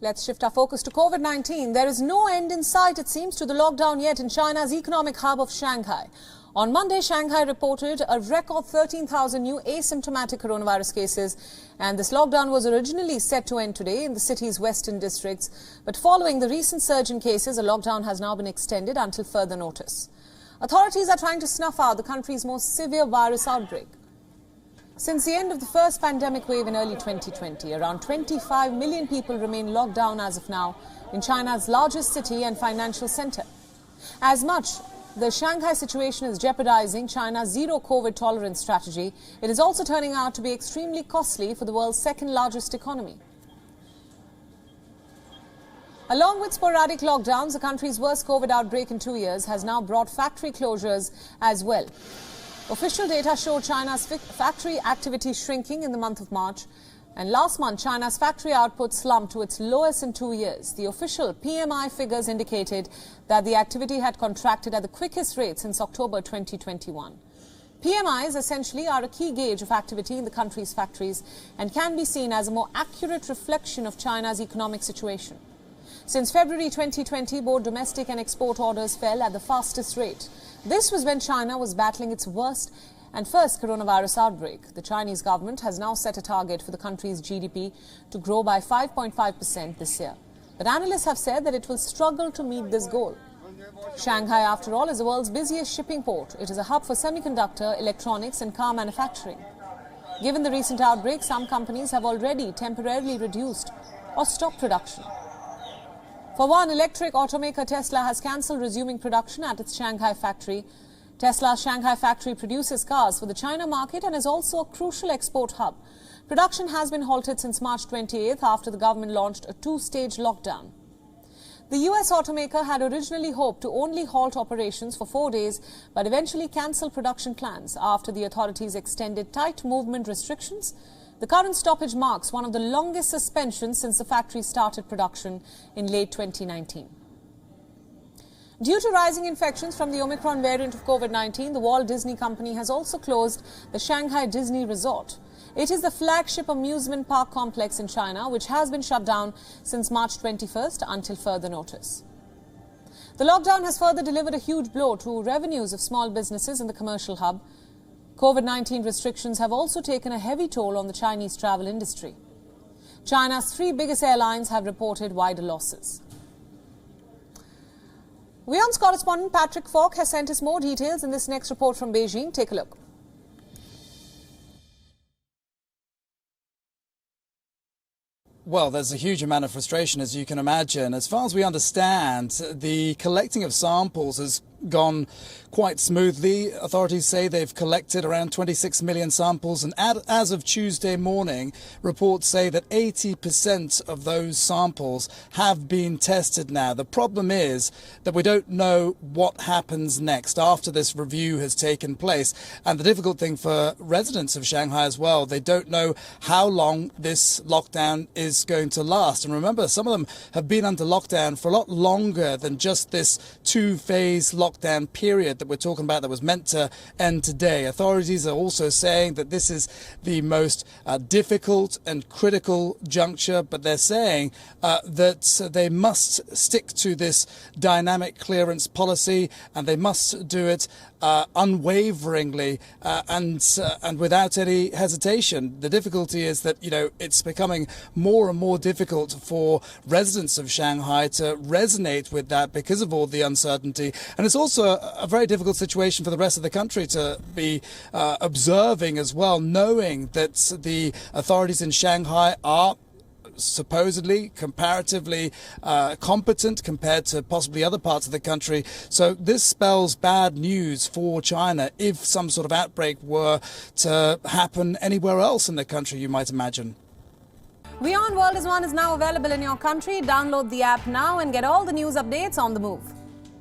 Let's shift our focus to COVID-19. There is no end in sight, it seems, to the lockdown yet in China's economic hub of Shanghai. On Monday, Shanghai reported a record 13,000 new asymptomatic coronavirus cases, and this lockdown was originally set to end today in the city's western districts. But following the recent surge in cases, a lockdown has now been extended until further notice. Authorities are trying to snuff out the country's most severe virus outbreak. Since the end of the first pandemic wave in early 2020, around 25 million people remain locked down as of now in China's largest city and financial center. As much the Shanghai situation is jeopardizing China's zero COVID tolerance strategy, it is also turning out to be extremely costly for the world's second largest economy. Along with sporadic lockdowns, the country's worst COVID outbreak in 2 years has now brought factory closures as well. Official data show China's factory activity shrinking in the month of March. And last month, China's factory output slumped to its lowest in 2 years. The official PMI figures indicated that the activity had contracted at the quickest rate since October 2021. PMIs essentially are a key gauge of activity in the country's factories and can be seen as a more accurate reflection of China's economic situation. Since February 2020, both domestic and export orders fell at the fastest rate. This was when China was battling its worst and first coronavirus outbreak. The Chinese government has now set a target for the country's GDP to grow by 5.5% this year. But analysts have said that it will struggle to meet this goal. Shanghai, after all, is the world's busiest shipping port. It is a hub for semiconductor, electronics and car manufacturing. Given the recent outbreak, some companies have already temporarily reduced or stopped production. For one, electric automaker Tesla has cancelled resuming production at its Shanghai factory. Tesla's Shanghai factory produces cars for the China market and is also a crucial export hub. Production has been halted since March 28th after the government launched a two-stage lockdown. The US automaker had originally hoped to only halt operations for 4 days, but eventually cancelled production plans after the authorities extended tight movement restrictions. The current stoppage marks one of the longest suspensions since the factory started production in late 2019. Due to rising infections from the Omicron variant of COVID-19, the Walt Disney Company has also closed the Shanghai Disney Resort. It is the flagship amusement park complex in China, which has been shut down since March 21st until further notice. The lockdown has further delivered a huge blow to revenues of small businesses in the commercial hub. COVID-19 restrictions have also taken a heavy toll on the Chinese travel industry. China's 3 biggest airlines have reported wider losses. WION's correspondent Patrick Falk has sent us more details in this next report from Beijing. Take a look. Well, there's a huge amount of frustration, as you can imagine. As far as we understand, the collecting of samples has gone quite smoothly. Authorities say they've collected around 26 million samples, and as of Tuesday morning, reports say that 80% of those samples have been tested now. The problem is that we don't know what happens next after this review has taken place. And the difficult thing for residents of Shanghai as well, they don't know how long this lockdown is going to last. And remember, some of them have been under lockdown for a lot longer than just this two-phase lockdown period that we're talking about that was meant to end today. Authorities are also saying that this is the most difficult and critical juncture, but they're saying that they must stick to this dynamic clearance policy, and they must do it unwaveringly and without any hesitation. The difficulty is that, it's becoming more and more difficult for residents of Shanghai to resonate with that because of all the uncertainty. And it's also a very difficult situation for the rest of the country to be observing as well, knowing that the authorities in Shanghai are supposedly comparatively competent compared to possibly other parts of the country. So this spells bad news for China if some sort of outbreak were to happen anywhere else in the country, you might imagine. WION World is now available in your country. Download the app now and get all the news updates on the move.